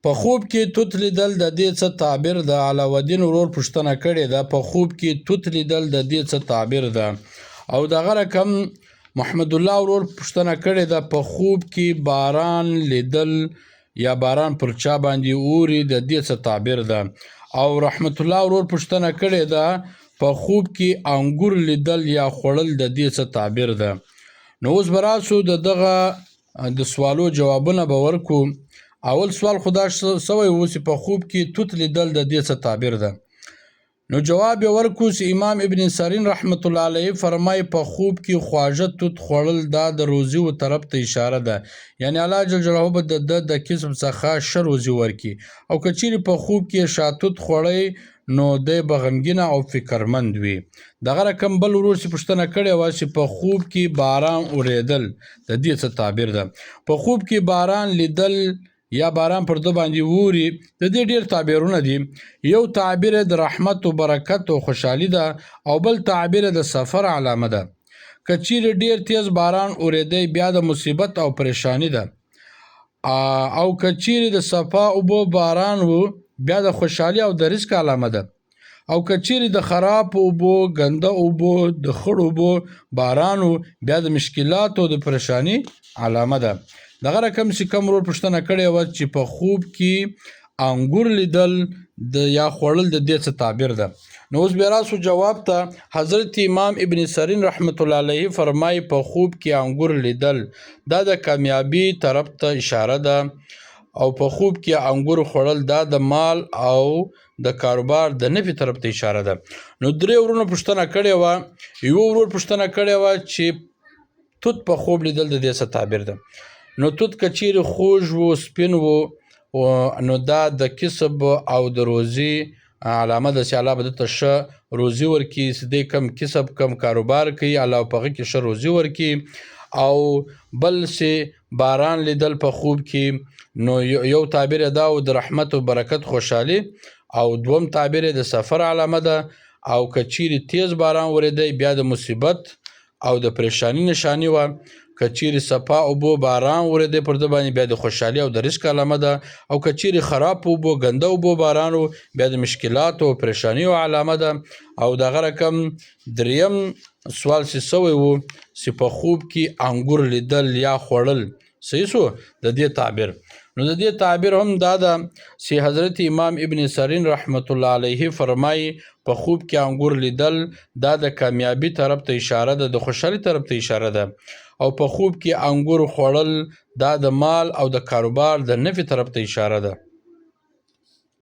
په خوب کې توت لیدل د دې څه تعبیر ده؟ علاوالدین ورور پوښتنه کړې ده، په خوب کې توت لیدل د دې څه تعبیر ده؟ او دغه رقم محمد الله ورور پوښتنه کړې ده، په خوب کې باران لیدل یا باران پر چا باندې اوري د دې څه تعبیر ده؟ او رحمت الله ورور پوښتنه کړې ده، په خوب کې انګور لیدل یا خوړل د دې څه تعبیر ده؟ نو اوس به راسو دغه د سوالو جوابونه به ورکو. اول سوال خو دا سوی و چې په خوب کې توت لیدل د دې څه تعبیر ده. نو جواب یې ورکو چې امام ابن سیرین رحمت الله علیه فرمایي په خوب کې خواږه توت خوړل دا د روزي و طرف ته اشاره ده، یعنی الله جل جلاله به د کسب څخه ښه روزي ورکړي. او که چیرې په خوب کې شاتوت خوړی نو دی به غمګینه او فکرمند وي. دغه رقم بل ورور چې پوښتنه کړې وه چې په خوب کې باران اورېدل د دې څه تعبیر ده؟ په خوب کې باران لیدل یا باران پر ده باندې ووري د دې ډېر تعبیرونه دي. یو تعبیر د رحمت و برکت او خوشحالي ده، او بل تعبیر د سفر علامه ده. که چیرې ډېر تیز باران اورېدی بیا د مصیبت او پریشانی ده، او که چیرې د صفا اوبو باران و بیا د خوشحالي او د رزق علامه ده. او که چیرې د خراب اوبو، ګنده اوبو، د خړ اوبو باران و بیا د مشکلات او د پریشانی علامه ده. دغه رقم چې کوم ورور پوښتنه کړې وه چې په خوب کې انګور لیدل یا خوړل د دې څه تعبیر ده؟ نو اوس بیا راسو جواب ته. حضرت امام ابن سیرین رحمت الله علیه فرمایي په خوب کې انګور لیدل دا د کامیابی طرف ته اشاره ده، او په خوب کې انګور خوړل دا د مال او د کاروبار د نفع طرف ته اشاره ده. نو درې ورونه پوښتنه کړې وه. یو ورور پوښتنه کړې وه چې توت په خوب لیدل د دې څه تعبیر ده؟ نو توت که چیرې خوږ و، سپین و، نو دا د کسب او د روزي علامه ده چې الله به دته ښه روزي ورکړي، چې دی کم کسب کم کاروبار کوي الله په هغه کې ښه روزي ورکړي. او بل چې باران لیدل په خوب کې نو یو تعبیر دا و د رحمت و برکت خوشحالي، او دوم تعبیر د سفر علامه ده. او که چیرې تیز باران ورېدی بیا د مصیبت او د پریشانی نشانی وه. که چیرې صفا اوبو باران ورېدی پر ده باندې بیا د خوشحالي او د رزق علامه ده. او که چیرې خراب اوبو، ګنده اوبو باران و بیا د مشکلاتو او پریشانیو علامه ده. او دغه رقم دریم سوال چې سوی و چې په خوب کې انګور لیدل یا خوړل صحیح سو د دې تعبیر. نو د دې تعبیر هم دا ده چې حضرت امام ابن سیرین رحمت الله علیه فرمایي په خوب کې انګور لیدل دا د کامیابی طرف ته اشاره ده، د خوشحالي طرف ته اشاره ده. او په خوب کې انګور خوړل دا د مال او د کاروبار د نفع طرف ته اشاره ده.